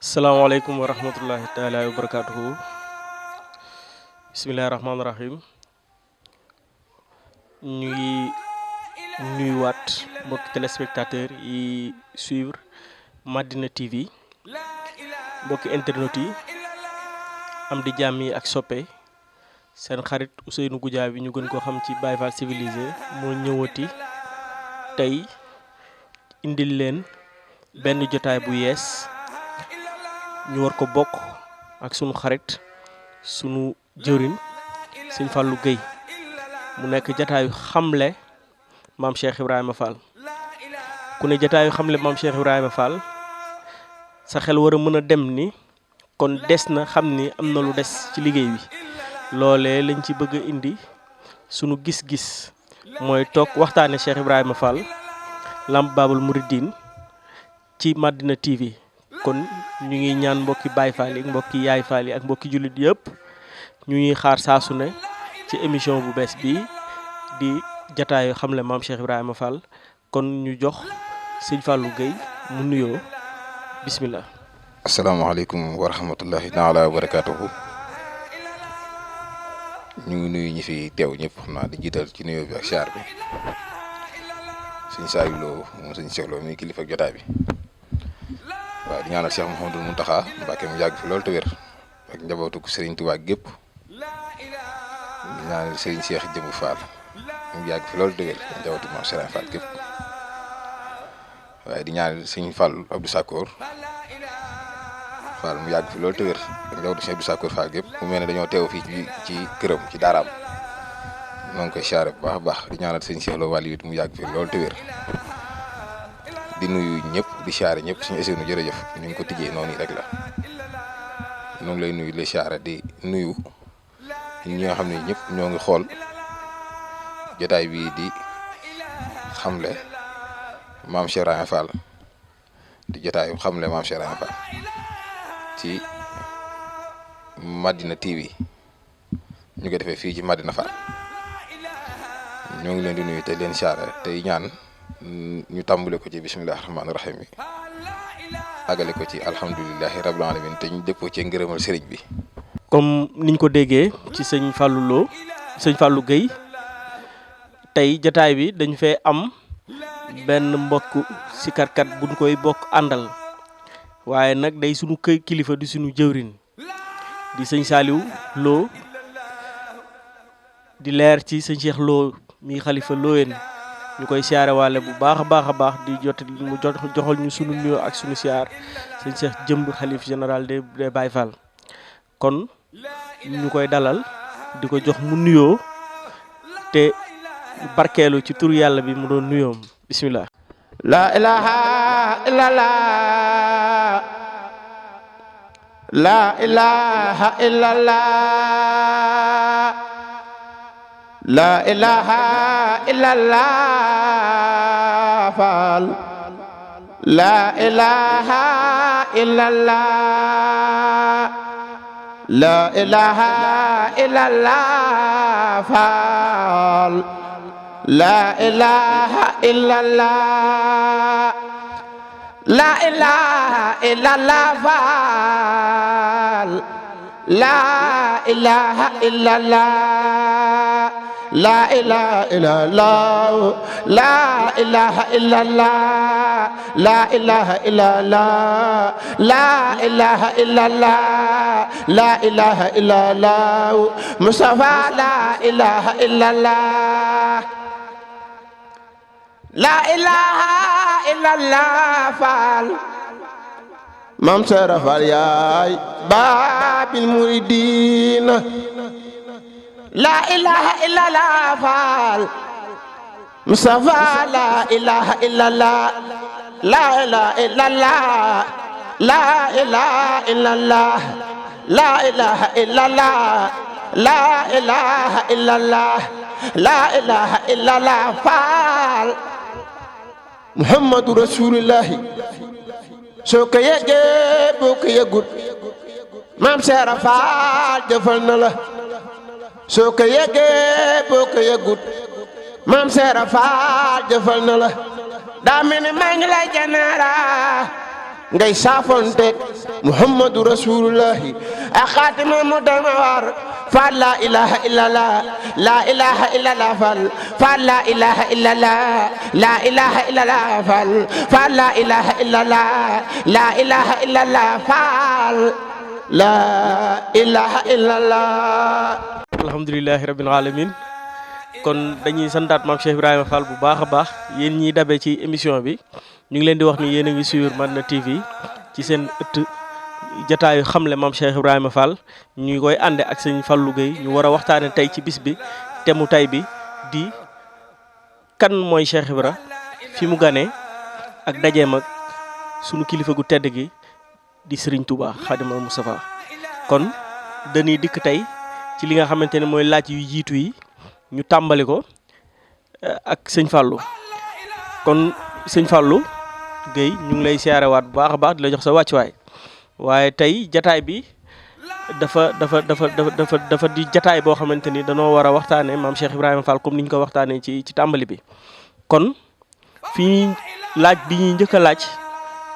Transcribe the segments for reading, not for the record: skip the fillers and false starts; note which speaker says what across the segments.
Speaker 1: Assalamualaikum warahmatullahi taala wabarakatuh. Bismillahirrahmanirrahim. Ñu ngi nuyuwaat mbokki téléspectateurs yi suivre Madina TV, mbokki internet yi am di jàmm yi ak soppe seen xarit Ousseynou Goudiaby ñu gën ko xam ci Baye Fall civilisé moo ñëwati tey indil leen benn jotaay bu yees ñu war ko bokk ak sunu xarit sunu jëwriñ Sëñ Fallou Gueye mu nekk jotaayu xamle maam Cheikh Ibrahima Fall. ku ne jotaayu xamle maam Cheikh Ibrahima Fall sa xel war a mën a dem ni kon des na xam ni am na lu des ci liggéey bi loolee lañ ci bëgg a indi sunu gis-gis mooy toog waxtaane Cheikh Ibrahima Fall Lamp Babul Mouridine ci Madina TV. kon ñu ngi ñaan mbokki Baye Fall yi mbokki Yaay Fall yi ak mbokki jullit yëpp ñu ñuy xaar saa su ne ci émission bu bees bi di jataayu xamle maam Cheikh Ibrahima Fall kon ñu jox Sëñ Fallou Gueye mu nuyoo bismillah.
Speaker 2: asalaamaaleykum wa rahmatullahi taala wa barakaatuhu. ñu ngi nuyu ñi fi teew ñëpp xam naa di jiital ci nuyoo bi ak siyaar bi sëñ Saliou Lo moom sëñ Cheikh Lo mi kilifa ak jotaay bi. waaw di ñaanal Cheikh Mouhamadou Mountakha Mbacké mu yàgg fi loolu te wér ak njabootu Serigne Touba gépp di ñaanal Serigne Cheikh Jëmbu Fall mu yàgg fi loolu te wér ak njabootu Mame Serigne Fall gépp waaye di ñaanal Serigne Fall Abdou Sakkour Fall mu yàgg fi loolu te wér ak njabootu Serigne Abdou Sakkour Fall gépp mu mel ne dañoo teew fii ci këram ci daaraam moo ngi koy siyaare bu baax a baax di ñaanal Serigne Cheikh Lo Wali it mu yàgg fi loolu te wér. di nuyu ñëpp di siyaare ñëpp suñu Ousseynou jërëjëf ñu ngi ko tijjee noonu rek la ñu ngi lay nuyu di siyaare di nuyu ñi nga xam ne ñëpp ñoo ngi xool jotaay bii di xamle maam Cheikh Ibrahima Fall di jotaayu xamle maam Cheikh Ibrahima Fall ci Madina TV ñu ko defee fii ci Madina Fall ñoo ngi leen di nuyu te leen siyaare tey ñaan. ñu tàmbale ko ci bisimilah rahmaani rahim bi àggale ko ci alhamdulilahi rabbil alamin te ñu dëppoo ci ngërëmal sëriñ bi.
Speaker 1: comme niñ ko déggee ci sëñ Fallou Lo sëñ Fallou Gueye tey jataay bi dañu fee am benn mbokk sikarkat buñ koy bokk àndal waaye nag day sunu kilifa di sunu jëwrin di sëñ Saliou Lo di leer ci sëñ Cheikh Lo mi xalifa Loyeen ñu koy siyaare waale bu baax a baax di jot mu joxal ñu sunu nuyoo ak sunu siyaar sëñ Cheikh Jëmb xalif général des Baye Fall kon ñu koy dalal di ko jox mu nuyoo te barkeelu ci tur yàlla bi mu doon nuyoom bismillah.
Speaker 3: La ilaha illallah la ilaha illallah la ilaha illallah Fall la ilaha illallah la ilaha illallah Fall la ilaha illallah la ilaha illallah Fall la ilaha illallah la ilaha illallah la ilaha illallah la ilaha illallah la ilaha illallah la ilaha illallah Mustafa la ilaha illallah la ilaha illallah Fall Mam Sera Fall yaay Babil Mouridine la ilaha illallah Fall Mustafa la ilaha illallah la ilaha illallah la ilaha illallah la ilaha illallah la ilaha illallah la ilaha illallah Fall Muhammadu Rasulullah soo ko yëgee boo ko yëgut Mam Sera Fall jëfal na la soo ko yëgee boo ko yëgut Mam Sera Fall jëfal na la daa mel ni maa ngi lay janaara ngay saafonteeg muhammadu rasulullahi a xaatima mu dama war faal la ilaha illallah la ilaha illallah faal la ilaha illallah la ilaha illallah faal la ilaha illallah la ilaha illallah faal la ilaha illallah.
Speaker 1: alhamdulilahi rabbil alamin kon dañuy santaat maam Cheikh Ibrahima Fall bu baax a baax yéen ñiy dabee ci émission bi ñu ngi leen di wax ni yéen a ngi suivre Madina TV ci seen ëtt jataayu xamle maam Cheikh Ibrahima Fall ñu koy ànde ak sëñ Fallou Gueye ñu war a waxtaane tey ci bis bi temu tay bi di kan mooy Cheikh Ibra fi mu ganee ak dajeem ak sunu kilifa gu tedd gi di Serigne Touba Khadimul Moustapha kon dañuy dikk tey ci li nga xamante ne mooy laaj yu jiitu yi ñu tàmbali ko ak sëñ Fallou kon sëñ Fallou Gueye ñu ngi lay siyaarewaat bu baax a baax di la jox sa wàccuwaay waaye tey jataay bi dafa di jataay boo xamante ni danoo war a waxtaanee maam Cheikh Ibrahima Fall comme ni ñu ko waxtaanee ci tàmbali bi kon fii laaj bi ñuy njëkk a laaj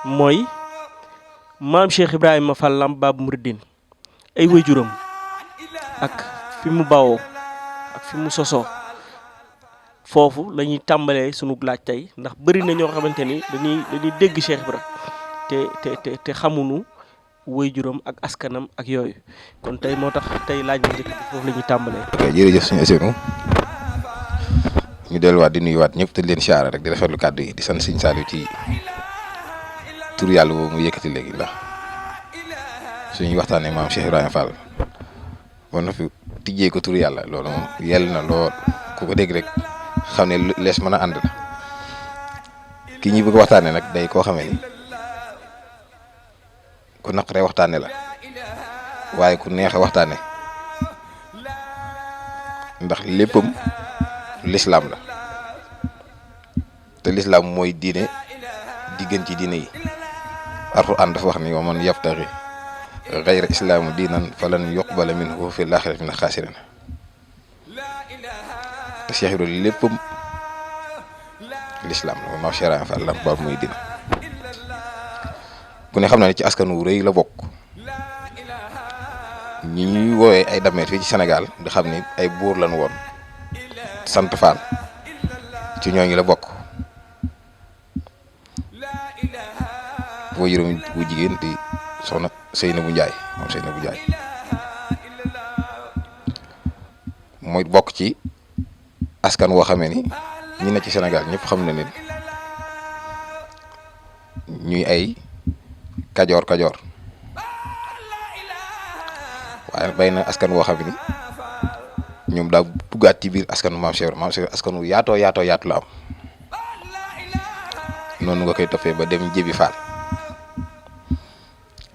Speaker 1: mooy maam Cheikh Ibrahima Fall Lamp Baabul Muridiin ay waajuram ak fi mu bawoo ak fi mu sosoo foofu la ñuy tàmbalee sunu laaj tey ndax bëri na ñoo xamante ni dañuy dégg Cheikh Ibra te xamuñu waajuram ak askanam ak yooyu kon tey moo tax tey laaj bi njëkk bi foofu la ñuy tàmbalee.
Speaker 2: ok jërëjëf suñu Ousseynou ñu delluwaat di nuyuwaat ñëpp te leen siyaara rek di rafetlu kàddu yi di sant Sëñ Saliou ci tur yàlla boobu mu yëkkati léegi ndax suñuy waxtaanee maam Cheikh Ibrahima Fall ba noppi tijjee ko tur yàlla loolu moom yell na lool ku ko dégg rek xam ne lees mën a ànd la ki ñuy bëgg waxtaanee nag day koo xamee ni ku naqaree waxtaanee la waaye ku neexe waxtaanee ndax léppam lislaam la te lislaam mooy diine di gën ci diine yi Alxuraan dafa wax ni wa man yabtaxi gayra islaamu diinan falan yuqbala minhu fi laaxirati mina xaasiriin te Cheikh Ibra léppam lislaam la maam Cheikh Ibrahima Fall Lamp Baabul Muridiin ku ne xam na ne ci askan wu rëy la bokk ñi ñuy woowee ay dameet fii ci Sénégal nga xam ni ay buur lañu woon sant Fall ci ñooñu la bokk boo yërëm bu jigéen di soxna Seynabou Ndiaye moom Seynabou Ndiaye mooy bokk ci askan woo xamee ni ñi ne ci Sénégal ñëpp xam na ne ñuy ay kajoor waaye bay na askan woo xam ni ñoom daa duggaat ci biir askanu maam Cheikh askan wu yaatoo yaatu la am noonu nga koy toppee ba dem Jébi Fall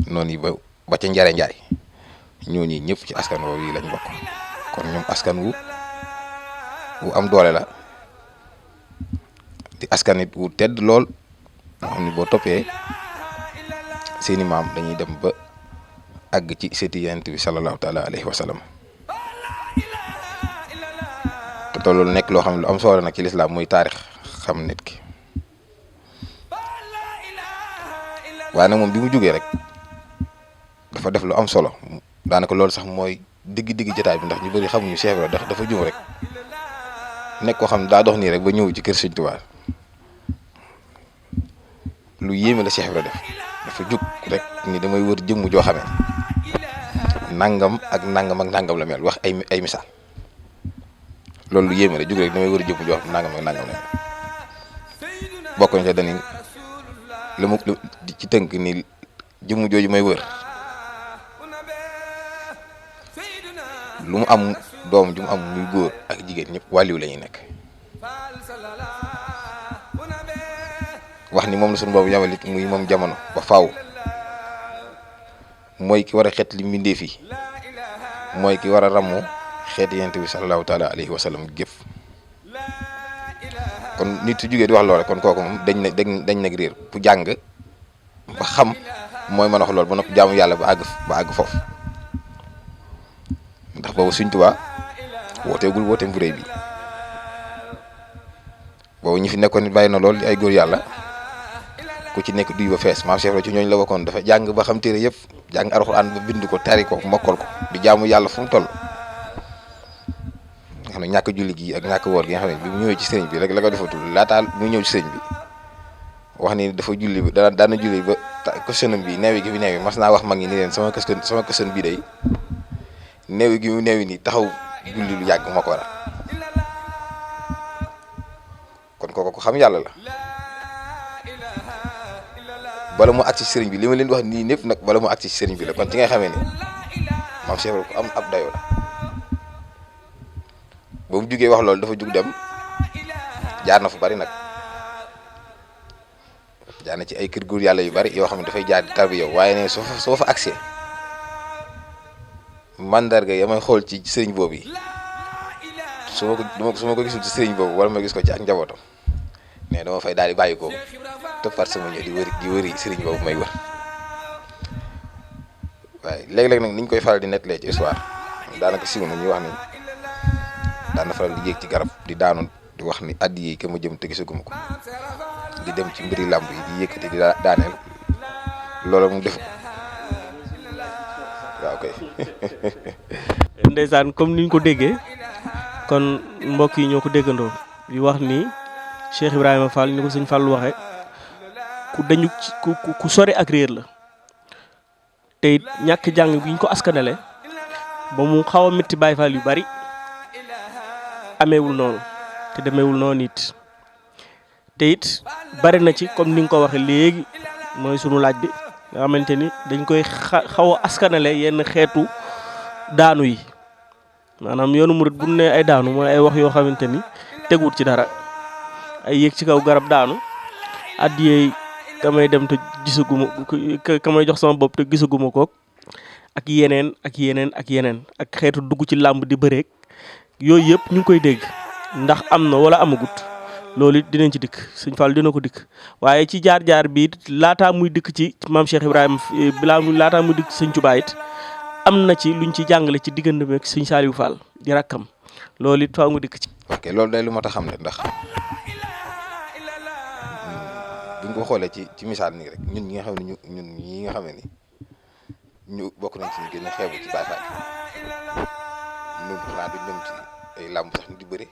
Speaker 2: noonu yi ba ca Njare Njaay ñooñu ñëpp ci askan woowu yi lañ bokk kon ñoom askan wu am doole la di askan it wu tedd lool moo xam ni boo toppee seeni maam dañuy dem ba àgg ci seeti Yonent bi sallallahu taala alayhi wa sallam te loolu nekk loo xam ne lu am solo nag ci lislaam muy taarix xam nit ki waaye nag moom bi mu jógee rek dafa def lu am solo daanaka loolu sax mooy digg jotaay bi ndax ñu bëri xamuñu Cheikh Ibra dafa jum rek nekk koo xam ne daa dox nii rek ba ñëw ci kër Sëñ Tuubaa lu yéeme la Cheikh Ibra def dafa jug rek ni damay wër jëmm joo xamee nangam ak nangam la mel wax ay misaal loolu lu yéeme la jug rek damay wër jëmm joo xam nangam ak nangam la mel bokk nañ ca dañuy la mu ci tënk ni jëmm jooju may wër lu mu am doom ju mu am muy góor ak jigéen ñëpp wàlliw la ñuy nekk wax ni moom la suñu boobu yamalit muy moom jamono ba faaw mooy ki war a xeet li mbindeef yi mooy ki war a ràmmu xeeti Yonent bi sallallahu taala alayhi wa sallam jëf kon nit su jógee di wax loole kon kooku moom dañ nag réer bu jàng ba xam mooy mën a wax loolu ba noppi jaamu yàlla ba àgg foofu ndax boobu Sëñ Tuubaa wooteegul wooteem bu rëy bi boobu ñi fi nekkoon nit bàyyi na lool ay góor yàlla ku ci nekk duy ba fees maam Cheikh Ibra ci ñooñu la bokkoon dafa jàng ba xam téere yëpp jàng alxuraan ba bind ko tari ko mokkal ko di jaamu yàlla fu mu toll nga xam ne ñàkk julli gi ak ñàkk woor gi nga xam ne bi mu ñëwee ci sëriñ bi rek la ko defatul laataa mu ñëw ci sëriñ bi wax ni dafa julli bi daan na julli ba questionam bi neewi gi fi neewi mas naa wax mag ñi ni leen sama question bii day neewi gi mu neewi nii taxaw julli lu yàgg moo ko waral kon kooku ko xam yàlla la bala mu agsi ci sëriñ bi li ma leen wax nii ñëpp nag bala mu agsi ci sëriñ bi la kon ci ngay xamee ni maam Cheikh Ibra ko am ab dayoo la ba mu jugee wax loolu dafa jug dem jaar na fu bari nag jaar na ci ay kër góor yàlla yu bari yoo xam ne dafay jaar di tarbi yow waaye ne soo fa agsee mandarga ya may xool ci sëriñ boobu yi su ma ko gisul ci sëriñ boobu wala ma gis ko ci ak njabootam mais dama fay daal di bàyyi ko tëppaat sama ñëw di wëri sëriñ boobu may wër waaye léeg-léeg nag niñ koy faral di nettalee ci histoire daanaka siw na ñuy wax ni daan na faral di yéeg ci garab di daanu di wax ni addi yi ka ma jëm te gisaguma ko di dem ci mbiri làmb yi di yëkkati di daaneel loolu mu def ko waaw kay.
Speaker 1: ndeysaan comme niñ ko déggee kon mbokk yi ñoo ko déggandoo di wax ni Cheikh Ibrahima Fall ni ko sëñ Fall waxee ku dañu ku sori ak réer la te it ñàkk jàng gi ñu ko askanale ba mu xaw a métti Baay Fall yu bari ameewul noonu te demeewul noonu it te it bari na ci comme ni nga ko waxee léegi mooy sunu laaj bi nga xamante ni dañ koy xaw a askanale yenn xeetu daanu yi maanaam yoonu murit bu ne ay daanu mooy ay wax yoo xamante ni teguut ci dara ay yéeg ci kaw garab daanu addiyee kamay dem te gisaguma kamay jox sama bopp te gisaguma kook ak yeneen ak yeneen ak yeneen ak xeetu dugg ci làmb di bëreek yooyu yëpp ñu ngi koy dégg ndax am na wala amagut loolu it dinañ ci dikk sëñ Fall dina ko dikk waaye ci jaar-jaar bi laataa muy dikk ci maam Cheikh Ibrahima laataa muy dikk ci sëñ Touba it am na ci luñ ci jàngale ci diggante ak sëñ Saliou Fall di rakkam loolu it faaw nga dikk ci.
Speaker 2: ok loolu day lu mat a xam ne ndax buñ ko xoolee ci misaal nii rek ñun ñi nga xam ne ñun ñi nga xam ne ni ñu bokk nañ ci ñu gën a xeebu ci Baay Faal ñun xanaa duñ dem ci ay làmb sax ñu di bëri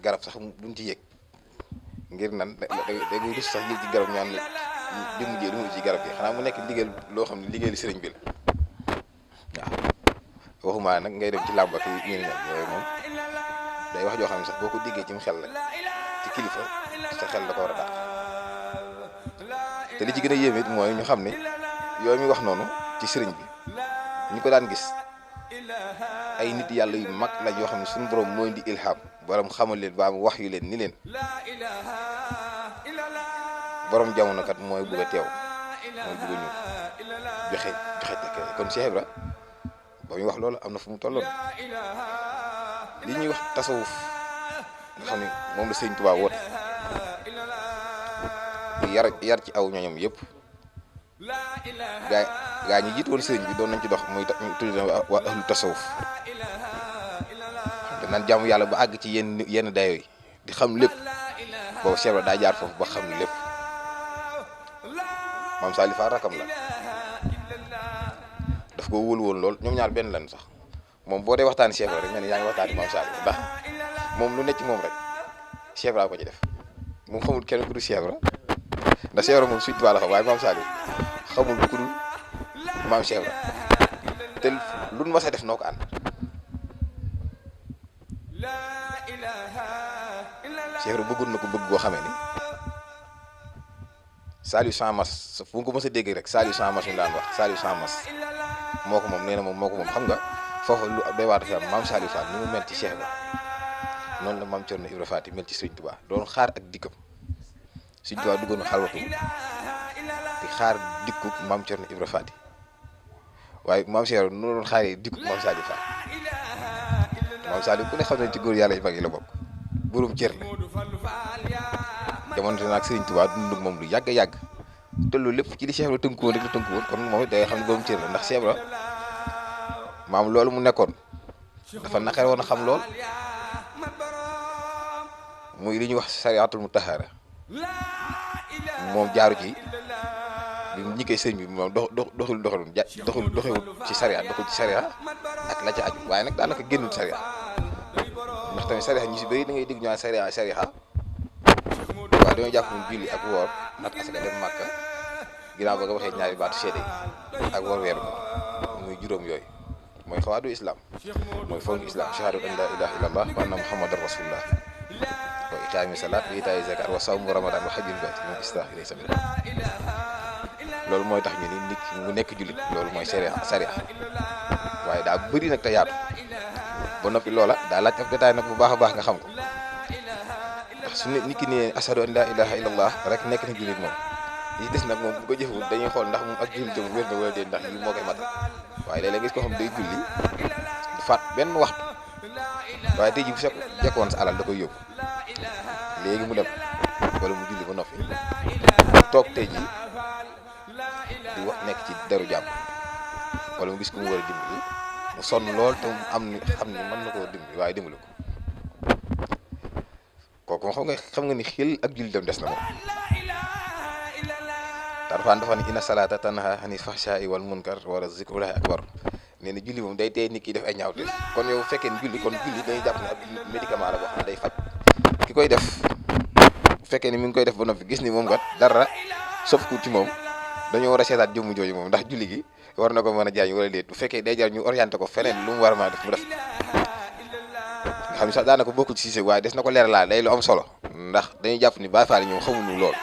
Speaker 2: garab sax duñ ci yëg ngir nan da ngay rus sax yëg ci garab ñaan di mujjee du ci garab gi xanaa mu nekk ndigal loo xam ne liggéeyal sëriñ bi la waaw waxuma nag ngay dem ci làmb ak ñu ne yooyu moom day wax joo xam ne sax boo ko déggee ci mu xel la ci kilifa sa xel da ko war a dàq te li ci gën a yéeme it mooy ñu xam ne yooyu mi wax noonu ci sëriñ bi ñu ko daan gis ay nit yàlla yu mag la yoo xam ne suñu borom mooy di ilham borom xamal leen ba mu wax yu leen ni leen borom jamono kat mooy bëgg a teew mooy bëgg a ñëw joxe kon Cheikh Ibra ba muy wax loolu am na fu mu tolloon li ñuy wax tasawuf nga xam ne moom la Sëriñ Tuubaa woote yar ci aw ñoñom yëpp gaa ñi jiit woon sëriñ bi doon nañ ci dox muy tuddi waa ahlu tasawuf danaan jaamu yàlla ba àgg ci yenn dayo yi di xam lépp boobu Cheikh Ibra daa jaar foofu ba xam lépp maam Saliou Fall rakam la daf ko wóolu woon lool ñoom ñaar benn lan sax moom boo dee waxtaani Cheikh Ibra rek mel ni yaa ngi waxtaani maam Saliou ndax moom lu nekk ci moom rek Cheikh Ibra ko ci def moom xamul kenn ku dul Cheikh Ibra ndax Cheikh Ibra moom suite la xam waaye maam Saliou xamul ku dul maam Cheikh Ibra te lu nu mas a def noo ko ànd Cheikh Ibra bëggoon na ko bëgg goo xamee ni Saliou sans mas fu nga ko mës a dégg rek Saliou sans mas ñu daan wax Saliou sans mas moo ko moom nee na moom moo ko moom xam nga foofu lu day waar dafa am maam Saliou Fall ni mu mel ci Cheikh Ibra noonu la maam Cerno Ibra Faati mel ci Sëriñ Tuubaa doon xaar ak dikkam Sëriñ Tuubaa duggoon xalwatu di xaar dikku maam Cerno Ibra Faati waaye maam Cheikh Ibra noonu doon xaaree dikku maam Saliou Fall maam Saliou ku ne xam ne ci góor yàlla yu mag yi la bokk borom cër la jamono te nag Sëriñ Tuubaa dund ak moom lu yàgg a yàgg te loolu lépp ci li Cheikh Ibra tënku woon rek la tënku woon kon moom it day xam ne borom cër la ndax Cheikh Ibra maam loolu mu nekkoon dafa naqare woon a xam lool muy li ñuy wax sariatul mutahara moom jaaru ci bi mu ñikkee sëñ bi moom doxul ci sariya doxul ci sariya ak la ca aju waaye nag daanaka génnul sariya ndax tamit sariya ñu si bëri da ngay dégg ñu naan sariya waaye dañoo jàpp mu julli ak woor nat asaka dem Màkka ginnaaw ba nga waxee ñaari baatu seede ak woor weeru muy juróom yooyu mooy xawaadu islam mooy fonk islam shahadatu an la ilaha illallah wa anna muhammadan rasulullah wa itaami salat wa itaayi zakat wa sawmu ramadan wa hajjul bayt min islaahi ilayhi sabila loolu mooy tax ñu ni nit ki mu nekk jullit loolu mooy sariya waaye daa bëri nag te yaatu ba noppi loola daa laaj ab détail nag bu baax a baax nga xam ko ndax su nit ki ne ashadu an la ilaha illallah rek nekk na jullit moom li des nag moom bu ko jëfewul dañuy xool ndax moom ak jullitam wér na wala déet ndax lii moo koy matal waaye léeg-léeg gis ko xam day julli du faat benn waxtu waaye tey ji bu fekk jekkoon sa alal da koy yóbbu léegi mu dem wala mu julli ba noppi toog tey ji di wax nekk ci deru jàmm wala mu gis ko mu war a dimbali mu sonn lool te mu am ni xam ni mën na koo dimbali waaye dimbali ko kooku moom xam nga ni xel ak jullitam des na moom tarfaan dafa ne inna salaata tanha anil fahshaa'i wal munkar wa zikrullahi akbar nee na julli moom day tey nit ki def ay ñaawte kon yow bu fekkee ni julli dañuy jàpp ne ab médicament la boo xam ne day faj ki koy def bu fekkee ni mi ngi koy def ba noppi gis ni moom kat dara sof ku ci moom dañoo war a seetaat jëmm jooju moom ndax julli gi war na ko mën a jaañ wala déet bu fekkee day jar ñu orienté ko feneen lu mu war a mën a def mu def nga xam ne sax daanaka bokkul ci Cissé waaye des na ko leeralal day lu am solo ndax dañuy jàpp ni Baay Faal ñoom xamuñu lool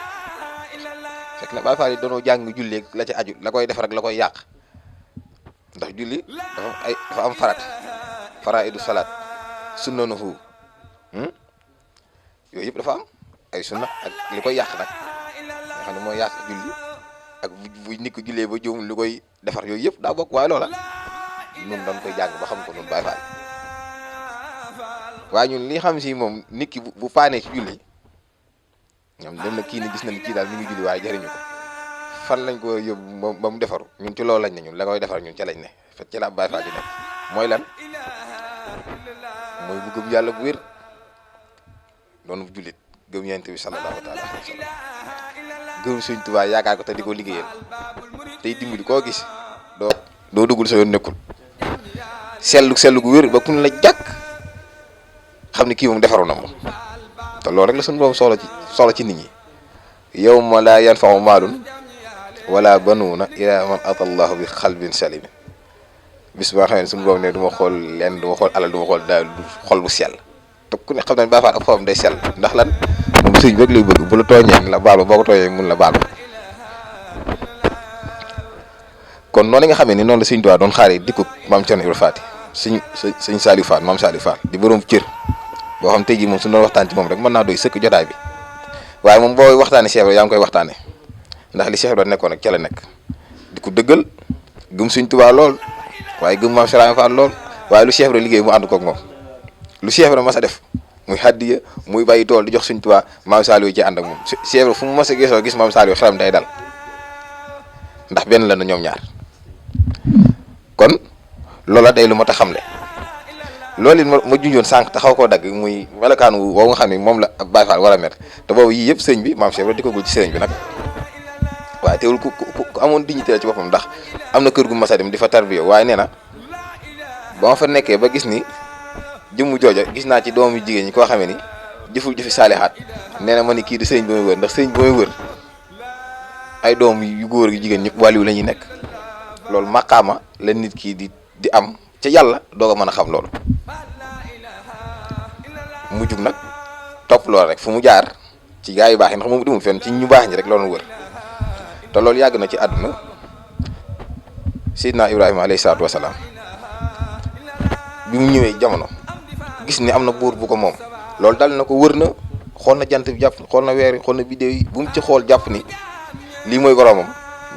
Speaker 2: fekk na Baay Faal yi dañoo jàng julli la ca aju la koy defar ak la koy yàq ndax julli dafa am faraidu salaat sunnanuhu yooyu yëpp dafa am ay sunna ak li koy yàq nag nga xam ne mooy yàq julli ak bu nit ko jullee ba juum li koy defar yooyu yëpp daa bokk waaye loola ñun dañ koy jàng ba xam ko noonu Baay Faal waaye ñun li xam si moom nit ki bu paanee ci julli ñoom dem na kii ni gis na ni kii daal mi ngi julli waaye jëriñu ko fan lañ ko yóbbu ba mu defaru ñun ci loolu lañ ne ñun la koy defar ñun ca lañ ne fekk ci la Baay Faal di nekk mooy lan mooy bu gëm yàlla bu wér doon jullit gëm Yonent bi sallallahu taala alayhi wa sallam gëm Sëñ Tuubaa yaakaar ko te di ko liggéeyal tey dimbali koo gis doo duggul sa yoon nekkul sellu gu wér ba kun la jàkk xam ne kii moom defaru na moom te loolu rek la suñu borom soxla ci nit ñi yawma laa yanfa'u maalun wala banuuna illa man ata Allahu bi xalbin salim bis boo xam ne suñu borom ne du ma xool leen du ma xool alal du ma xool daal du xol bu sell te ku ne xam ne Baay Faal ak xolam day sell ndax lan moom sëñ rek lay bëgg bu la tooñee la baal ba boo ko tooñee mun la baal kon noonu nga xamee ni noonu la Sëñ Tuubaa doon xaaree dikku maam Cerno Ibra Faati sëñ Saliou Fall maam Saliou Fall di borom cër boo xam tey jii moom su doon waxtaan ci moom rek mën naa doy sëkk jotaay bi waaye moom boo waxtaanee Cheikh Ibra yaa ngi koy waxtaanee ndax li Cheikh Ibra nekkoon ak ca la nekk di ko dëggal gëm Sëñ Tuubaa lool waaye gëm maam Saliou Fall lool waaye lu Cheikh Ibra liggéey mu ànd koog moom lu Cheikh Ibra mas a def muy hàddiya muy bàyyi tool di jox Sëñ Tuubaa maam Saliou ci ànd ak moom Cheikh Ibra fu mu mas a gisoo gis maam Saliou xelam day dal ndax benn la na ñoom ñaar kon loola day lu mat a xamle loolu it ma junjoon sànq taxaw koo dagg muy melokaan woowu nga xam ne moom la ab Baay Faal war a mel te boobu yii yëpp sëñ bi maam Cheikh Ibra di ko gul ci sëriñ bi nag waaye teewul ku amoon dignité ci boppam ndax am na kër gu mas a dem di fa tarbiya waaye nee na ba ma fa nekkee ba gis ni jëmmu jooja gis naa ci doomu jigéen ñi koo xamee ni jëful jëfi saalihaat nee na ma ni kii di sëriñ bi may wër ndax sëriñ bi may wër ay doom yu góor yu jigéen ñëpp wàlliwu la ñuy nekk loolu maqaama la nit kii di am ca yàlla doo ko mën a xam loolu mu jug nag topp loolu rek fu mu jaar ci gaa yu baax yi ndax moom dimul fenn ci ñu baax ñi rek loolu wër te loolu yàgg na ci àdduna Seydina Ibrahima alayhi salaatu wasalaam bi mu ñëwee jamono gis ni am na buur bu ko moom loolu dal na ko wër na xool na jant bi jàpp xool na weer yi xool na biddew yi bu mu ci xool jàpp ni lii mooy boromam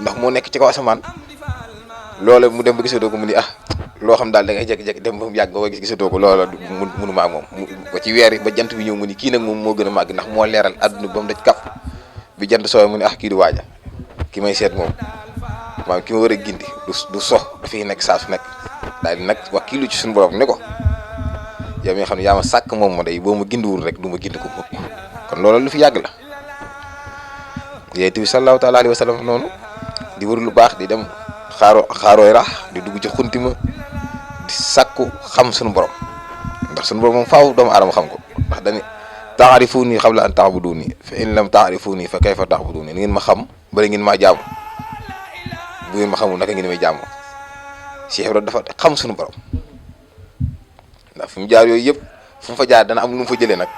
Speaker 2: ndax moo nekk ci kaw asamaan loole mu dem ba gisatoo ko mu ni loo xam daal da ngay jékki-jékki dem ba mu yàgg nga koy gisatoo ko loola munu maa moom ba ci weer yi ba jant bi ñëw mu ni kii nag moom moo gën a màgg ndax moo leeral àdduna ba mu daj kàpp bi jant sooy mu ni kii du waaja ki may seet moom maanaam ki ma war a gindi du sox dafay nekk saa su nekk daal di nag wax kii lu ci suñu borom ne ko yow mi nga xam ne yaa ma sàkk moom ma day boo ma gindiwul rek du ma gindi ko mukk kon loolu lu fi yàgg la yonent bi sallallahu taala alayhi wa sallam noonu di wër lu baax di dem xaarooy rax di dugg ci xuntima di sakku xam suñu borom ndax suñu borom moom faaw doomu aadama xam ko ndax dañu taarifuni qabla an taabuduni fa in lam taarifuni fa kayfa taabuduni ni ngeen ma xam bari ngeen maa jaamu bu ngeen ma xamul naka ngeen may jaamu Cheikh Ibrahima dafa xam suñu borom ndax fu mu jaar yooyu yëpp fu mu fa jaar dana am lu mu fa jëlee nag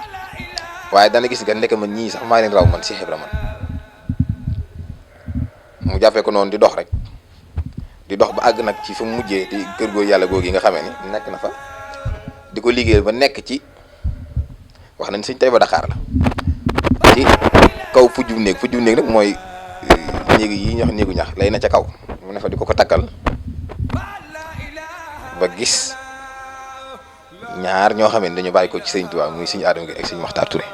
Speaker 2: waaye dana gis nga nekk man ñii sax maa leen raw man Cheikh Ibrahima mu jàppee ko noonu di dox rek di dox ba àgg nag ci fa mu mujjee di kër góor yàlla googu yi nga xamee ni nekk na fa di ko liggéeyal ba nekk ci wax nañ sëñ Taïba Dakar la ci kaw fujjum néeg nag mooy néegi yi ñax néegu ñax lay na ca kaw mu ne fa di ko takkal ba gis ñaar ñoo xam ne dañu bàyyi ko ci sëñ Tuubaa muy sëñ Adama gi ak sëñ Maxtaar Touré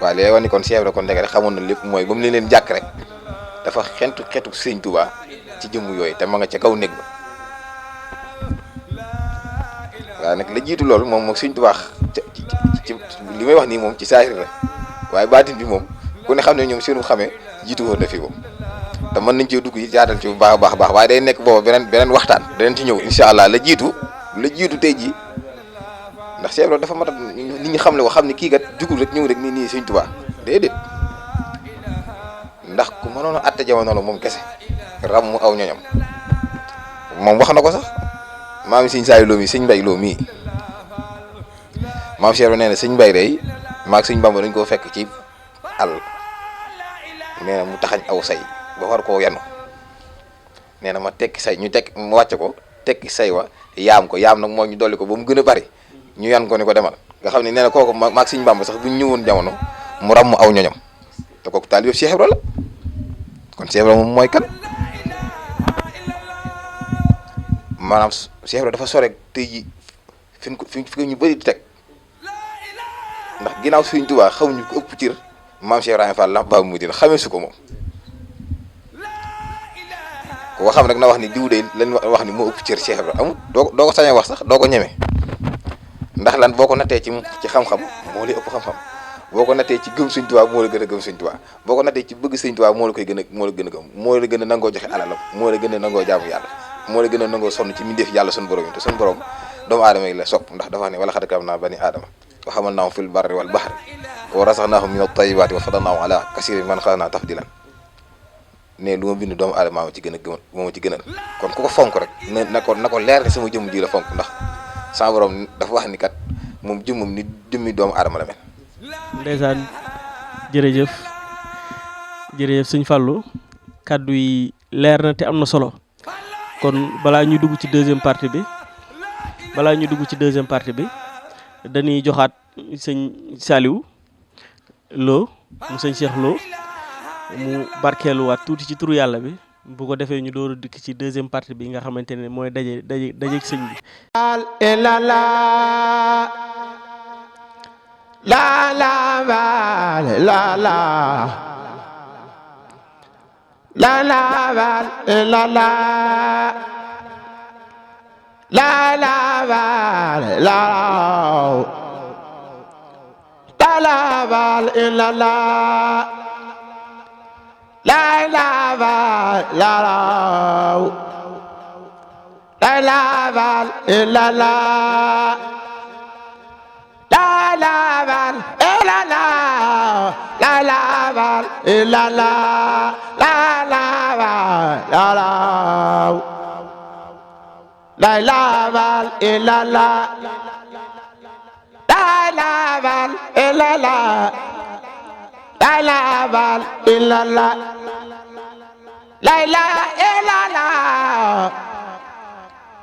Speaker 2: waaw léegi wax ni kon Cheikh Ibra kon ndeke rek xamoon na lépp mooy ba mu leen jàkk rek dafa xeetu sëñ Tuubaa ci jëmm yooyu te ma nga ca kaw néeg ba waaye nag la jiitu loolu moom sëñ Tuubaa ci li may wax nii moom ci saahir la waaye baatin bi moom ku ne xam ne ñoom seenu xamee jiitu woon na fi moom te mën nañ cee dugg yi jaatal ci bu baax a baax waaye day nekk booba beneen waxtaan danañ ci ñëw incha allah la jiitu tey jii ndax Cheikh Ibra dafa mat a nit ñi xam le ko xam ne kii kat jugul rek ñëw rek nii sëñ Tuubaa déedéet ndax ku mënoon a atte jamono la moom kese ram mu aw ñoñam moom wax na ko sax maam sëñ Saliou Lo mi sëñ Mbay Lo mii maam Cheikh Ibra nee na sëñ Mbay day maag sëñ Bamba dañ koo fekk ci àll nee na mu taxañ aw say ba war koo yanu nee na ma tekki say ñu tekki mu wàcce ko tekki say wa yaam nag moo ñu dolli ko ba mu gën a bari ñu yan ko ni ko demal nga xam ne nee na kooku maag sëñ Bamba sax bu ñu ñëwoon jamono mu ram mu aw ñoñam te kooku taalibe Cheikh Ibra la kon Cheikh Ibra moom mooy kan maanaam Cheikh Ibra dafa sore tey ji fi ñu bëri di teg ndax ginnaaw Sëriñ Tuubaa xamuñu ko ëpp cër maam Cheikh Ibrahima Fall Lamp Baabul Muridiin xamee su ko moom ko xam nag na wax ni diw de lañ wax ni moo ëpp cër Cheikh Ibra amul doo ko sañee wax sax doo ko ñeme ndax lan boo ko nattee ci xam-xam moo lay ëpp xam-xam boo ko nattee ci gëm Sëriñ Tuubaa moo la gën a gëm Sëriñ Tuubaa boo ko nattee ci bëgg Sëriñ Tuubaa moo la gën a gëm moo la gën a nangoo joxe alalam moo la gën a nangoo jaamu yàlla moo la gën a nangoo sonn ci mbindeef yàlla suñu borom yi te suñu borom doomu aadama yi la sopp ndax dafa ne wala xad karamnaa banii aadama wa hamalnaahum fil barri wal bahri wa razaqnaahum mina tayyibaati wa faddalnaahum alaa kasiirin mimman xalaqnaa tafdiilan ne lu ma bind doomu aadama ma ci gën a gëm moo ma ci gënal kon ku ko fonk rek na ko leer ne sama jëmm ji la fonk ndax sama borom dafa wax ni kat moom jëmmam ni jëmmi doomu aadama la mel.
Speaker 1: ndeysaan jërëjëf sëñ Fallou kàddu yi leer na te am na solo kon balaa ñuy dugg ci deuxième partie bi dañuy joxaat sëñ Saliou Lo mu sëñ Cheikh Lo mu barkeeluwaat tuuti ci turu yàlla bi bu ko defee ñu door a dikk ci deuxième partie bi nga xamante ne mooy daje sëñ bi.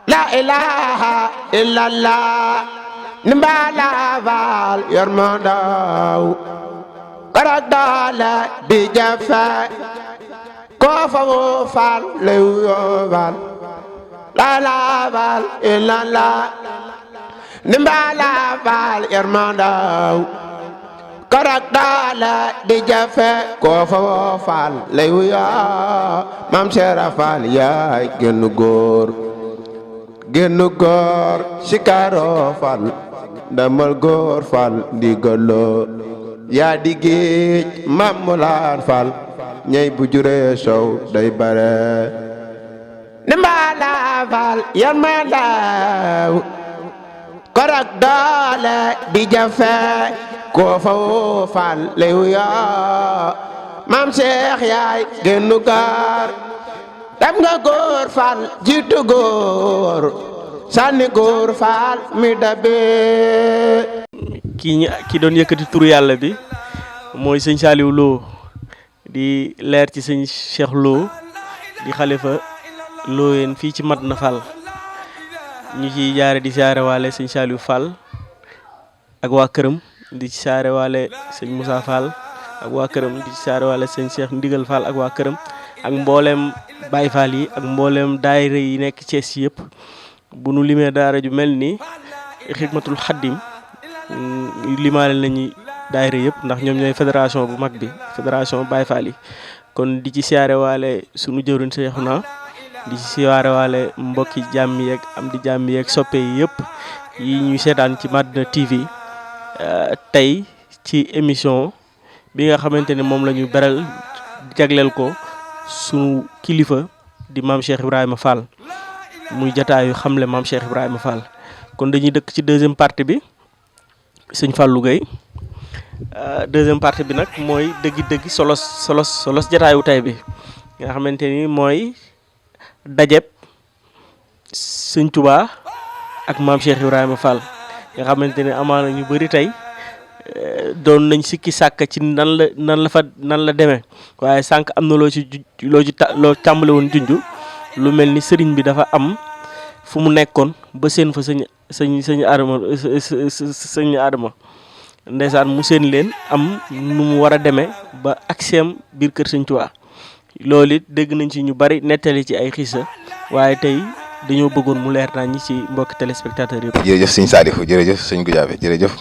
Speaker 3: La ilaha illallah nimbala val yarmadaw karadala di jafa ko fa wo fal lew val la la val illallah nimbala val yarmadaw karadala di jafa ko fa wo fal lew ya mam Cheikh Fall ya genn góor sikaro Fall ndamal góor Fall ndigalo yaa di géej maam mu laan fal ñey bu juree sow day bare ne mbaala fal yan ma laaw korak doole di jafe koo fa woo fal lew yaa maam Cheikh yaay génnu gaar dem nga góor fal jiitu góor sànni góor fal mi dabe
Speaker 1: ki doon yëkkati turu yàlla bi mooy sëñ Saliou Lo di leer ci sëñ Cheikh Lo di xalifa Looyeen fii ci Madina Fall ñu ciy jaare di siyaare waale sëñ Saliou Fall ak waa këram di ci siyaare waale sëñ Moussa Fall ak waa këram di ci siyaare waale sëñ Cheikh Ndigal Fall ak waa këram ak mbooleem Baye Fall yi ak mbooleem daayira yi nekk Cees yëpp bu nu limee daara ju mel ni Xidmatul Xaddim limaale nañu daayira yëpp ndax ñoom ñooy fédération bu mag bi fédération Baye Fall yi kon di ci siyaare waale sunu jëwriñ Seexuna di ci siyaare waale mbokki jàmm yeeg am di jàmm yeeg soppe yi yëpp yi ñu seetaan ci Madina TV tey ci émission bi nga xamante ne moom la ñu beral jagleel ko sunu kilifa di maam Cheikh Ibrahima Fall muy jataayu xamle maam Cheikh Ibrahima Fall kon dañuy dëkk ci deuxième partie bi sëñ Fallou Gueye deuxième partie bi nag mooy dëggi solos jataayu tay bi nga xamante ni mooy dajeb sëñ Touba ak maam Cheikh Ibrahima Fall nga xamante ni amaana ñu bari tey doon nañ sikki sàkk ci nan la demee waaye sànq am na loo tàmbale woon junj lu mel ni sëriñ bi dafa am fu mu nekkoon ba seen fa sëñ Adama ndeysaan mu seen leen am nu mu war a demee ba agseem biir kër sëñ Tuubaa loolu it dégg nañ ci ñu bari nettali ci ay xiisa waaye tey dañoo bëggoon mu leer naa ñi ci mbokki téléspectateurs yëpp.
Speaker 2: jërëjëf sëñ Sadikh jërëjëf sëñ Goudiaby jërëjëf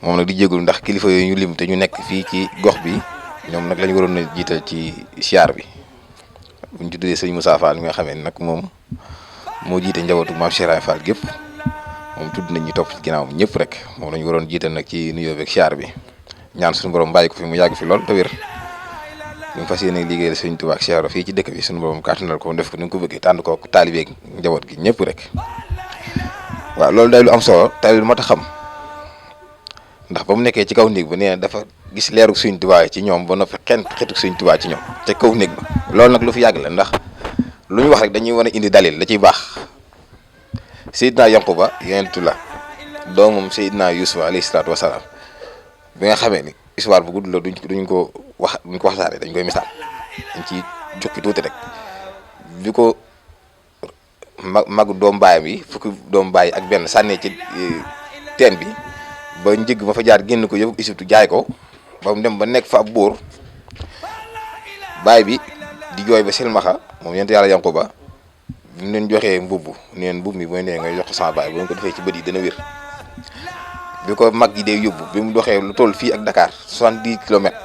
Speaker 2: moom nag di jégalu ndax kilifa yooyu ñu lim te ñu nekk fii ci gox bi ñoom nag lañu waroon a jiital ci siyaar bi buñ ci tuddee sëñ Moussa Fall mi nga xamee nag moom moo jiite njabootu maam Cheikh Ibrahima Fall gépp moom tudd nañ ñu topp ci ginnaawam ñëpp rek moom lañu waroon jiital nag ci nuyoo beeg siyaar bi ñaan suñu borom bàyyi ko fi mu yàgg fi lool te wér li mu fas yéene liggéeyal sëñ Tuubaa ak Cheikh Ibra fii ci dëkk bi suñu borom kàttanal ko def ko ni nga ko bëggee tànn ko taalibeeg njaboot gi ñëpp rek waaw loolu day lu am solo tey lu mat a xam ndax ba mu nekkee ci kaw néeg ba nee na dafa gis leeru sëñ Tuubaa ci ñoom ba noppi xetu sëñ Tuubaa ci ñoom ca kaw néeg ba loolu nag lu fi yàgg la ndax lu ñu wax rek dañuy wan a indi dalil da ciy baax Seydina Yanquba yonentu la doomam Seydina Yuusufa alayhi salaatu wasalaam bi nga xamee ni histoire bu gudd la duñ ko waxtaanee dañ koy misaal dañ ci jukki tuuti rek bi ko magu doom baayam yi fukki doom baay ak benn sànnee ci teen bi ba njëgg ma fa jaar génn ko yóbbu Égypte jaay ko ba mu dem ba nekk fa ab buur baay bi di jooy ba silmaxa moom yonent yàlla Yanquba bi mu leen joxee mbubb neen mbubb mi mooy nee ngay jox ko sama baay bu ñu ko defee ci bët yi dana wér bi ko mag yi dee yóbbu bi mu doxee lu toll fii ak Dakar 70 kilomètres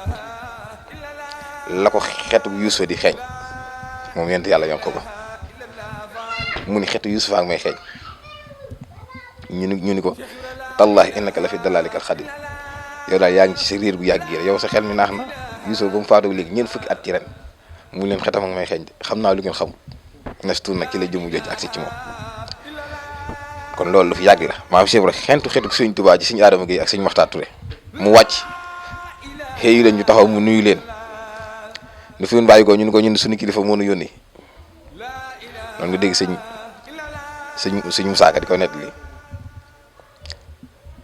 Speaker 2: la ko xeetu Yuusufa di xeeñ moom yonent yàlla Yanquba mu ni xeetu Yuusufa ak may xeeñ ñu ni ko tallahi innaka la fi dalaalikal xadim yow daal yaa ngi ci sa réer gu yàgg yi yow sa xel mi naax na Yuusufa ba mu faatoo léegi ñeent fukki at ci ren mu leen xetam ak may xeeñ xam naa lu ngeen xamul nes tuur nag ci la jëmu jooju agsi ci moom kon loolu lu fi yàgg la maam Cheikh Ibra xeetu sëñ Tuubaa ji sëñ Adama Gueye ak sëñ Maxtaar Touré mu wàcc xëyu leen ñu taxaw mu nuyu leen nu fi bàyyi ko ñun suñu kilifa moo nu yónni noonu nga dégg sëñ Musaa Ka di ko nett li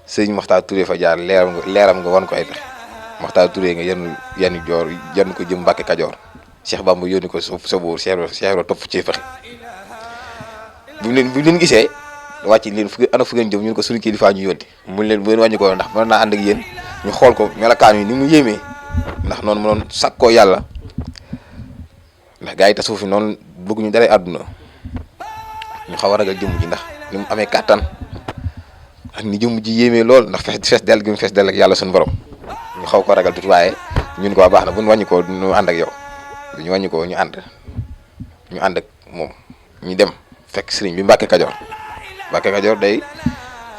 Speaker 2: sëñ Maxtaar Touré fa jaar leeram nga wan ko ay pexe Maxtaar Touré nga yenn joor yenn ko jëm Mbàkke Kajoor Cheikh Bamba yónni ko sa bóor Cheikh Ibra topp ci fexe bu leen gisee wàcc leen fu ngeen jëm ñun ko suñu kilifa ñu yónni mu leen bu leen wàññi ko ndax mën naa ànd ak yéen ñu xool ko melokaan yi ni mu yéemee ndax noonu mu doon sakkoo yàlla ndax gars yi tasawuf fi noonu bëgguñu dara àdduna ñu xaw a ragal jëmm ji ndax ni mu amee kàttan ak ni jëmm ji yéemee lool ndax fees dell gi mu fees dell ak yàlla suñu borom ñu xaw ko ragal tuuti waaye ñun ko baax na bu ñu wàññi ko ñu ànd ak yow ñu wàññi ko ñu ànd ak moom ñu dem fekk sëriñ bi Mbàkke Kajoor Mbàkke Kajoor day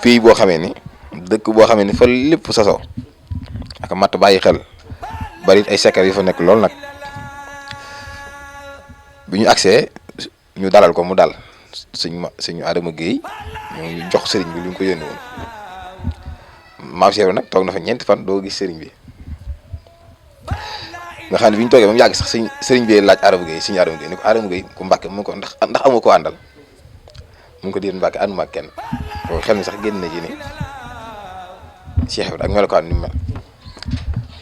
Speaker 2: fii boo xamee ni dëkk boo xamee ni fa lépp sosoo ak matt bàyyi xel bari ay secret yu fa nekk lool nag bi ñu agsee ñu dalal ko mu dal suñu Adama Guèye ñu jox sëriñ bi lu ñu ko yónni woon maam Cheikh nag toog na fa ñeenti fan doo gis sëriñ bi nga xam ne bi ñu toogee ba mu yàgg sax sëriñ bi laaj Adama Guèye suñu Adama Guèye ni ko Adama Guèye ku Mbàkke mu ko ndax amoo ko àndal mu ngi ko diir Mbàkke ànduma ak kenn loolu xel mi sax génn na ci ni Cheikh Ibra ak melokaan ni mu mel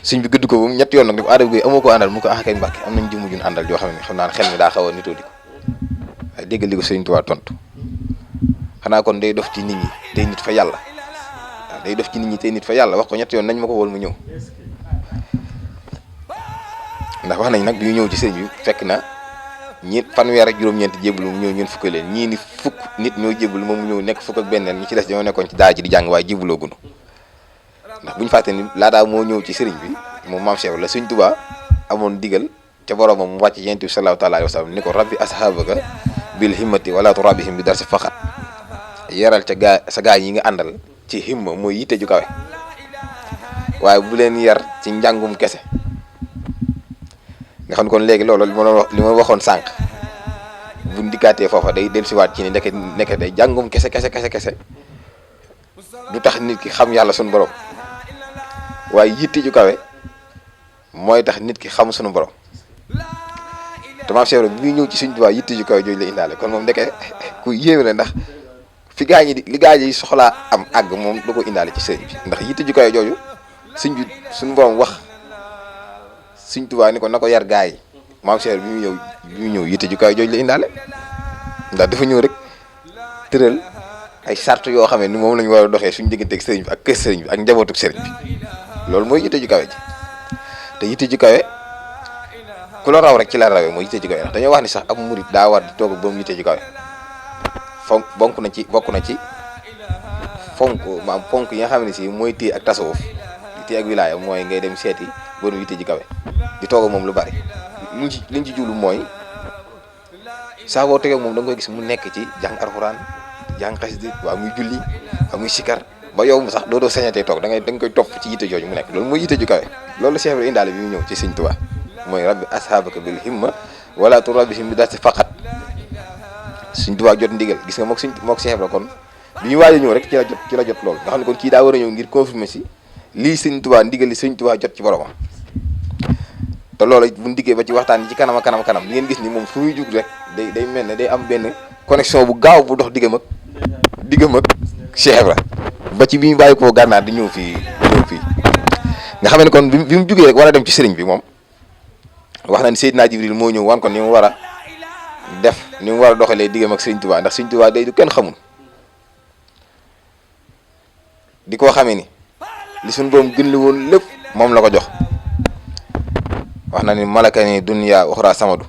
Speaker 2: sëñ bi gëdd ko ba mu ñetti yoon nag ni ko Adama Guèye amoo ko àndal mu ko kay Mbàkke am nañ jëmu jun àndal joo xam ne xam naa ne xel mi daa xaw a nitoo di ko waaye déggal li ko sëriñ Tuubaa tontu xanaa kon day dof ci nit ñi tey nit fa yàlla waaw day dof ci nit ñi tey nit fa yàlla wax ko ñetti yoon nañ ma ko wol mu ñëw ndax wax nañ nag bi ñu ñëw ci sëriñ bi fekk na fanweer ak juróom-ñeent jébbalu mu ñëw ñun fukk leen ñii ni fukk nit ñoo jébbalu moom mu ñëw nekk fukk ak benneen ñi ci des dañoo nekkoon ci daara ji di jàng waaye jébbaloo gunu ndax bu ñu fàtte ni laataa moo ñëw ci sëriñ bi moom maam Cheikh la Sëriñ Tuubaa amoon digal ca boroomam mu wàcc yonent bi sallallahu taala alayhi wa sallam ni ko rabbi ashabaka bil himmati wala turabihim bi darsi faqat yaral ca sa gaa yi nga àndal ci himma mooy yitte ju kawe waaye bu leen yar ci njàngum kese nga xam ne kon léegi loolu li ma waxoon sànq bu ndikkaatee foofa day dellusiwaat ci ni nekk day jàngum kese du tax nit ki xam yàlla sunu borom waaye yitte ju kawe mooy tax nit ki xam sunu borom te maam Cheikh bi muy ñëw ci Sëriñ Tuubaa yitte ju kawe jooju la indaale kon moom ndeke ku yéeme la ndax fi gaa ñi li gaa yi soxlaa am àgg moom da ko indaale ci sëriñ bi ndax yitte ju kawe jooju sëñ bi suñu borom wax Sëriñ Tuubaa ni ko na ko yar gaa yi maam Cheikh bi muy ñëw yitte ju kawe jooju la indaale ndax dafa ñëw rek tëral ay sart yoo xam ne ni moom lañu war a doxee suñu digganteeg sëriñ bi ak kër sëriñ bi ak njabootuk sëriñ bi loolu mooy yitte ju kawe ji te yitte ju kawe ku la raw rek ci la rawee mooy yitte ju kawe ndax dañoo wax ni sax ab murit daa war di toog ba mu yitte ju kawe bokk na ci fonk yi nga xam ne si mooy téye ak tasawuf di téye ak wilaaya mooy ngay dem seeti borom yitte ju kawe di toog moom lu bari liñ ci jublu mooy saa boo tegee moom da nga koy gis mu nekk ci jàng alxuraan jàng xasida waa muy julli waa muy sikar ba yow mu sax doo sañatee toog da nga koy topp ci yitte jooju mu nekk loolu mooy yitte ju kawe loolu Cheikh Ibra indaale bi mu ñëw ci Sëriñ Tuubaa mooy rabbi ashabaka bil himma wala turabihim bi darsi faqat Sëriñ Tuubaa jot ndigal gis nga mook Cheikh Ibra kon bi ñu waaj a ñëw rek ci la jot loolu nga xam ne kon kii daa war a ñëw ngir confirmer si lii Sëriñ Tuubaa ndigal li Sëriñ Tuubaa jot ci boromam te loolu bu ñu diggee ba ci waxtaan yi ci kanam di ngeen gis ni moom fu muy jug rek day mel ne day am benn connexion bu gaaw bu dox diggam ak Cheikh Ibra ba ci bi ñu bàyyi koo gànnaar di ñëw fii nga xam ne kon bi mu jugee rek war a dem ci sëriñ bi moom wax na ni Seydina Jibril moo ñëw wan kon ni mu war a def ni mu war a doxalee diggam ak Sëriñ Tuubaa ndax Sëriñ Tuubaa day du kenn xamul di koo xamee ni li suñu borom gën li woon lépp moom la ko jox wax na ni malaka ni dunya uxra samadu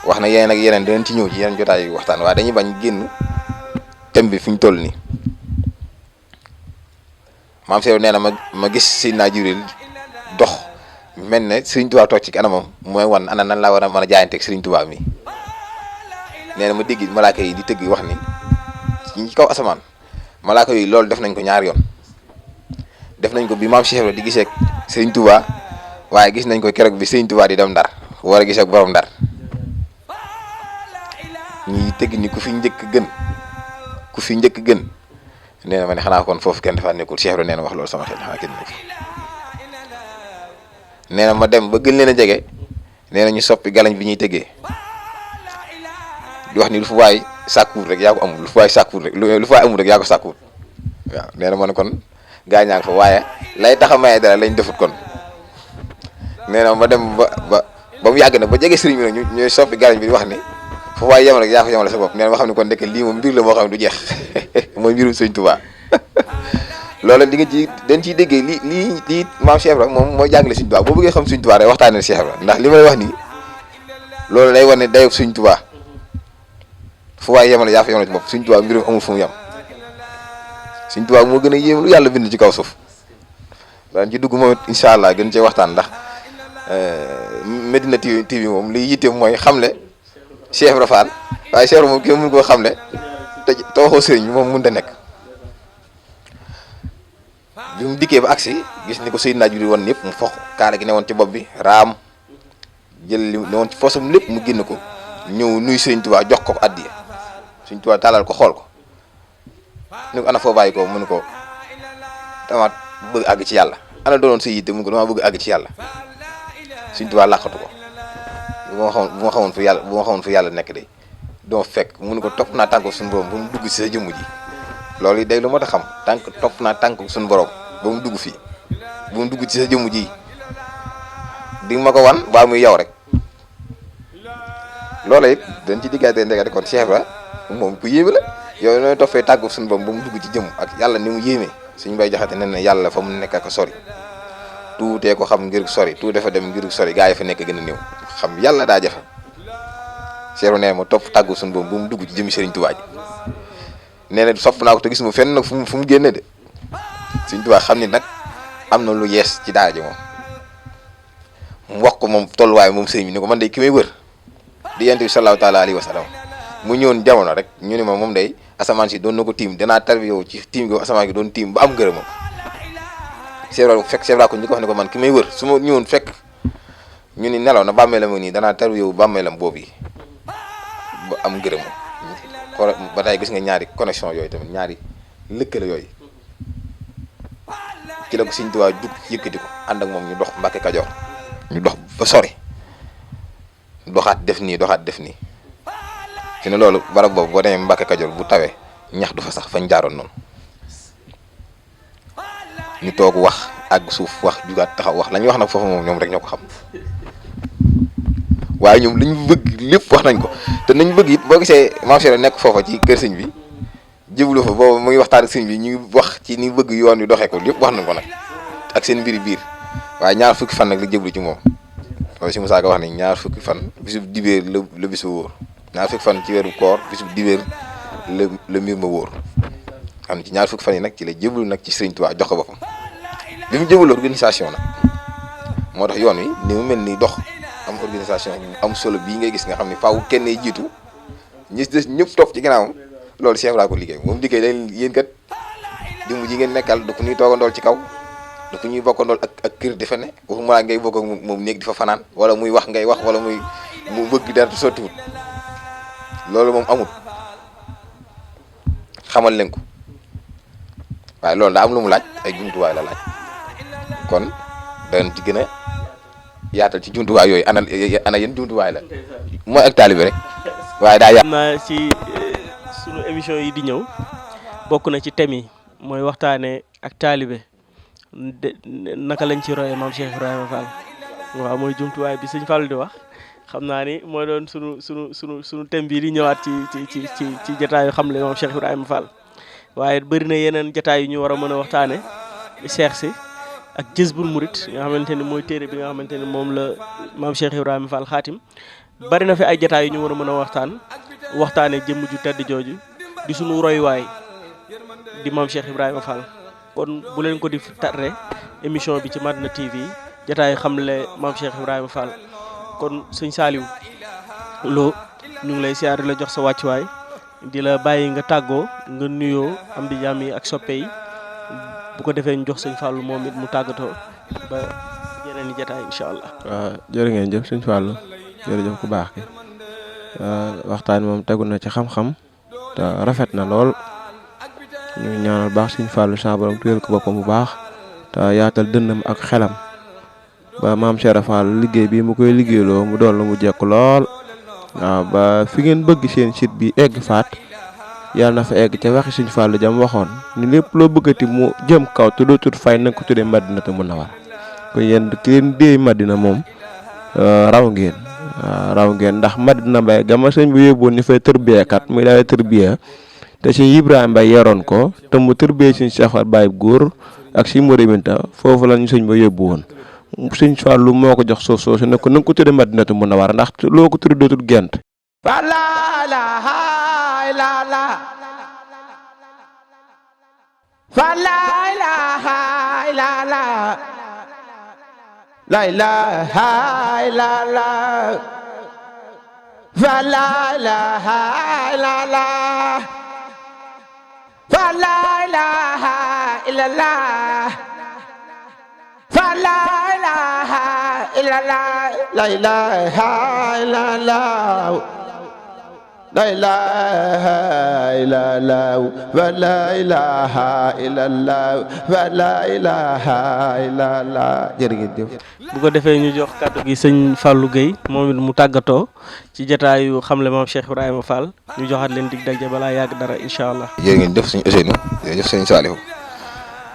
Speaker 2: wax na yeneen ak yeneen dinañ ci ñëw ci yeneen jotaay waxtaan waaye dañuy bañ génn thème bi fi ñu toll nii maam Cheikh nee na ma gis Seydina Jibril dox mel ne Sëriñ Tuubaa toog ci kanamam mooy wan ana nan laa war a mën a jaayanteeg Sëriñ Tuubaa mi nee na ma dégg malaaka yi di tëgg wax ni ci kaw asamaan malaaka yi loolu def nañ ko ñaari yoon def nañ ko bi maam Cheikh di gisee ak Sëriñ Tuubaa waaye gis nañ ko keroog bi Sëriñ Tuubaa di dem Ndar war a gisee ak borom Ndar ñuy tëgg ni ku fi njëkk gën nee na ma ne xanaa kon foofu kenn dafa nekkul Cheikh Ibra nee na wax loolu sama xel xanaa kenn nekkul nee na ma dem ba gën leen a jege nee na ñu soppi galañ bi ñuy tëggee di wax ni lu fu waay sàkkuwut rek yaa ko amul lu fu waay sàkkuwut rek lu fu waay amul rek yaa ko sàkkuwut waaw nee na ma ne kon gaañaa fa waaye lay tax a maye dara lañ defut kon nee na ma dem ba mu yàgg na ba jege sëriñ bi nag ñooy soppi galañ bi di wax ni fu waay yem rek yaa ko yemale sa bopp nee na ma xam ne kon ndekk lii moom mbir la moo xam ne du jeex mooy mbirum Sëriñ Tuubaa loolu di nga ci dañ ciy déggee lii maam Cheikh Ibra moom mooy jàngale Sëriñ Tuubaa boo bëggee xam Sëriñ Tuubaa rek waxtaanee Cheikh Ibra ndax li may wax nii loolu day wane dayob Sëriñ Tuubaa fu waay yemale yaa fa yemale ci bopp Sëriñ Tuubaa mbirum amul fu mu yem Sëriñ Tuubaa moo gën a yéem lu yàlla bind ci kaw suuf daan ci dugg moom it incha allah gën cee waxtaan ndax Medina TV moom liy yitte mooy xamle Cheikh Ibra Fall waaye Cheikh Ibra moom kenn mënu koo xamle te waxoo sëriñ bi moom mënut a nekk bi mu dikkee ba agsi gis ni ko Seydina Jibril woon yëpp mu fox kaala gi ne woon ci bopp bi raam jël li ne woon ci posam lépp mu génn ko ñëw nuy Sëriñ Tuubaa jox ko addiya Sëriñ Tuubaa tàllal ko xool ko ni ko ana foo bàyyi ko mu ne ko dama bëgg àgg ci yàlla ana doonoon sa yitte mu ne ko dama bëgg àgg ci yàlla Sëriñ Tuubaa làqatu ko bu ma xamoon fu yàlla nekk de doo fekk mu ne ko topp naa tànk suñu borom ba mu dugg ci sa jëmm ji loolu yi day lu moo tax xam topp naa tànk suñu borom ba mu dugg fii ba mu dugg ci sa jëmm ji di ma ko wan baa muy yow rek loola it dañ ci diggaatee ndekete kon Cheikh Ibra moom ku yéeme la yow nooy toppee tàggu suñu borom ba mu dugg ci jëmm ak yàlla ni mu yéeme suñu bay jaxate ne yàlla fa mu nekk ko sori tuutee ko xam ngir sori tuut dafa dem ngir sori gaa yi fa nekk gën a néew xam yàlla daa jafe Cheikh Ibra nee ma topp tàggu suñu borom ba mu dugg ci jëmmi Serigne Touba ji nee na sopp naa ko te gis mu fenn nag fu mu génne de Serigne Touba xam ni nag am na lu yees ci daara ji moom mu wax ko moom tolluwaay moom sëriñ bi ni ko man de ki may wër di yonent bi sallallahu taala alayhi wa sallam mu ñëwoon jamono rek ñu ne ma moom day asamaan si doon na ko tiim danaa tarbiyo ci tiim gi asamaan gi doon tiim ba am ngërëmam Cheikh Ibra ko ñu ko wax ne ko man ki may wër su ma ñëwoon fekk ñu ni nelaw na bàmmeelam nii danaa tarbiyo bàmmeelam boobu yi ba am ngërëmam ba tey gis nga ñaari connexion yooyu tamit ñaari lëkkale yooyu ci la ko Sëriñ Tuubaa jug yëkkati ko ànd ak moom ñu dox Mbàkke Kajoor ñu dox ba sori doxaat def nii fi ne loolu barab boobu boo demee Mbàkke Kajoor bu tawee ñax du fa sax fañ jaaroon noonu ñu toog wax àgg suuf wax jugaat taxaw wax la ñuy wax nag foofu moom ñoom rek ñoo ko xam waaye ñoom li ñu bëgg lépp wax nañ ko te nañ bëgg it boo gisee Maam Cheikh nekk foofa ci kër sëñ bi jëblu fa boobu mu ngi waxtaan ak sëñ bi ñu wax ci ni bëgg yoon wi doxee ko lépp wax nañ ko nag ak seen mbiri biir waaye ñaar fukki fan nag la jëblu ci moom loolu si Moussa Ka wax ni ñaar fukki fan bisub dibéer la bisu wóor ñaar fukki fan ci weeru koor bisub dibéer la mbir ma wóor xam ne ci ñaar fukki fan yi nag ci la jëblu nag ci Sëriñ Tuubaa jox ko boppam bi mu jëblu organisation nag moo tax yoon wi ni mu mel ni dox am organisation am solo bii ngay gis nga xam ne faaw kenn jiitu ñi des ñëpp topp ci ginnaawam loolu Cheikh Ibra ko liggéey moom liggéey leen yéen kat jëmm ji ngeen nekkal du ko ñuy toogandool ci kaw du ko ñuy bokkandool ak kër di fa ne waxuma ngay bokk ak moom néeg di fa fanaan wala muy wax ngay wax wala mu bëgg dara du sottiwut loolu moom amul xamal leen ko waaye loolu daa am lu mu laaj ay jumtuwaay la laaj kon danañ ci gën a yaatal ci jumtuwaay yooyu ana yéen jumtuwaay la mooy ak taalibe rek waaye daa
Speaker 1: xam naa ci sunu émission yi di ñëw bokk na ci thème yi mooy waxtaane ak taalibe naka lañ ci royee maam Cheikh Ibrahima Fall waaw mooy jumtuwaay bi sëñ Fall di wax xam naa ni mooy doon sunu thème bii di ñëwaat ci jotaayu xamle maam Cheikh Ibrahima Fall waaye bëri na yeneen jotaay yu ñu war a mën a waxtaane Cheikh si ak Jazbul Murid nga xamante ni mooy téere bi nga xamante ni moom la maam Cheikh Ibrahima Fall xaatim bari na fi ay jotaay yu ñu war a mën a waxtaane jëmm ju tedd jooju di sunu royuwaay di maam Cheikh Ibrahima Fall kon bu leen ko di tarre émission bi ci Madina TV jotaay xamle maam Cheikh Ibrahima Fall kon sëñ Saliou Lo ñu ngi lay siyaar di la jox sa wàccuwaay di la bàyyi nga tàggoo nga nuyoo am di jàmm yi ak soppe yi bu ko defee ñu jox sëñ Fallou moom it mu tàggatoo ba yeneen i jotaay incha allah.
Speaker 4: waaw jërë ngeen jëf sëñ Fallou jërëjëf ku baax ki waxtaan moom tegu na ci xam-xam te rafet na lool ñu ñaanal baax sëñ Fallou sa borom tuyal ko boppam bu baax te yaatal dënnam ak xelam ba maam Cheikh Fall liggéey bi mu koy liggéeyloo mu doon la mu jekk lool waaw ba fi ngeen bëgg seen site bi egg faat yàlla na fa egg ca waxi sëñ Fallou jam waxoon ni lépp loo bëggati mu jëm kaw te dootul fay na nga ko tuddee Madinatu Munawwara kon yéen ki leen déey Madina moom raw ngeen ndax Madina Mbaye gama sëñ bi yóbboon ñu fay tërbiyekat muy daal tërbiye te sëñ Ibrahima Mbaye yoroon ko te mu tërbiyee sëñ Cheikh Fall Baye góor ak sëñ Mouriminta foofu la ñu sëñ ba yóbbu woon sëñ Fallou moo ko jox suuf soosu ne ko na nga ko tuddee Madinatu Munawwara ndax loo ko tuddee dootul gent
Speaker 3: La ilaha illallah fa la ilaha illallah fa la ilaha illallah fa la ilaha illallah la ilaha illallah la ilaha illallah wa la ilaha illallah wa la ilaha illallah jërëjëf.
Speaker 1: bu ko defee ñu jox kàddu gi sëñ Fallou Gueye moom it mu tàggatoo ci jotaayu xamle maam Cheikh Ibrahima Fall ñu joxaat leen dig daje balaa yàgg dara incha allah.
Speaker 2: jërë ngeen def suñu Ousseynou jërëjëf sëñ Saliou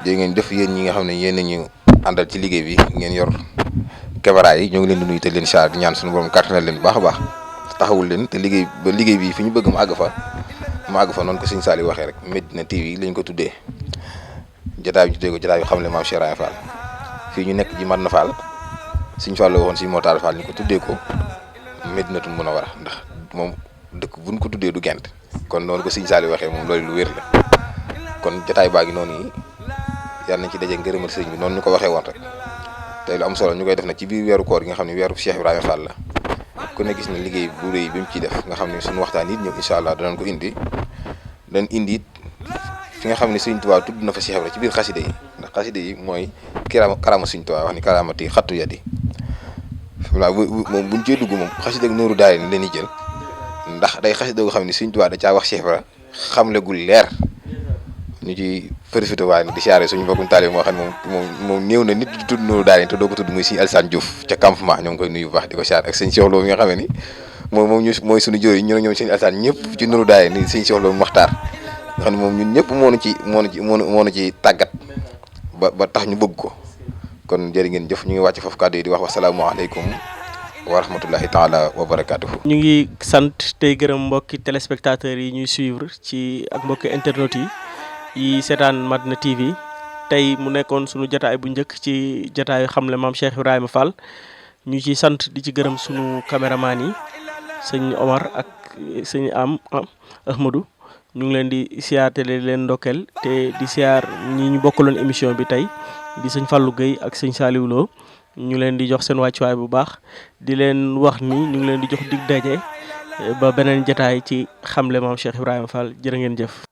Speaker 2: jërë ngeen def yéen ñi nga xam ne yéen ñu àndal ci liggéey bi ngeen yor caméra yi ñoo ngi leen di nuyu te leen char di ñaan suñu borom kàttanal leen bu baax a baax taxawul leen te liggéey bi fi ñu bëgg mu àgg fa noonu ko sëñ Saliou waxee rek Medina TV lañ ko tuddee jotaay bi tuddee ko jotaay bi xamle maam Cheikh Ibrahima Fall fii ñu nekk ji Madina Fall sëñ Fall waxoon sëñ Motaal Fall ñu ko tuddee ko Medinatul Munawwara ndax moom dëkk buñ ko tuddee du gent kon noonu ko sëñ Saliou waxee moom loolu lu wér la kon jotaay baa ngi noonu yi yàlla nañ ci daje ngërëmal sëriñ bi noonu ñu ko waxee woon rek tey lu am solo ñu koy def nag ci biir weeru koor gi nga xam ne weeru Cheikh Ibrahima Fall la ku ne gis na liggéey bu rëy bi mu ciy def nga xam ne suñu waxtaan it ñëw incha allah danañ ko indi it fi nga xam ne Sëriñ Tuubaa tudd na fa Cheikh Ibrahima ci biir xaside yi ndax xaside yi mooy karaama Sëriñ Tuubaa wax ni karaamati xattu yadi voilà moom buñ cee dugg moom xaside ak nooru daare ni leen jël ndax day xaside goo xam ne Sëriñ Tuubaa da caa wax Cheikh Ibrahima xamlegul leer ñu ci profité waaye di siyaare suñu mbokkum taalibe moo xam ne moom néew na nit di tudd nooru daare te doo ko tudd muy Sëriñ Alsaan Diouf ca campement ñoo ngi koy nuyu bu baax di ko siyaare ak sëñ Cheikh Lo mi nga xam ne ni mooy suñu jóor yi ñu ne ñoom Sëriñ Alsaan ñëpp ci nooru daare ni sëñ Cheikh Lo Maxtaar nga xam ne moom ñun ñëpp moo nu ci tàggat ba tax ñu bëgg ko kon jërë ngeen jëf ñu ngi wàcc foofu kàddu yi di wax wasalaamaaleykum wa rahmatullahi taala wa barakaatuhu.
Speaker 1: ñu ngi sant tey gërëm mbokki téléspectateurs yi ñuy suivre ci ak mbokki internautes yi seetaan Madina TV tey mu nekkoon sunu jotaay bu njëkk ci jotaayu xamle maam Cheikh Ibrahima Fall ñu ci sant di ci gërëm sunu caméraman yi sëñ Omar ak sëñ Ahmadou ñu ngi leen di siyaar te leen ndokkeel te di siyaar ñi ñu bokkaloon émission bi tey di sëñ Fallou Gueye ak sëñ Saliou Lo ñu leen di jox seen wàccuwaay bu baax di leen wax ni ñu ngi leen di jox dig daje ba beneen jotaay ci xamle maam Cheikh Ibrahima Fall jërë ngeen jëf.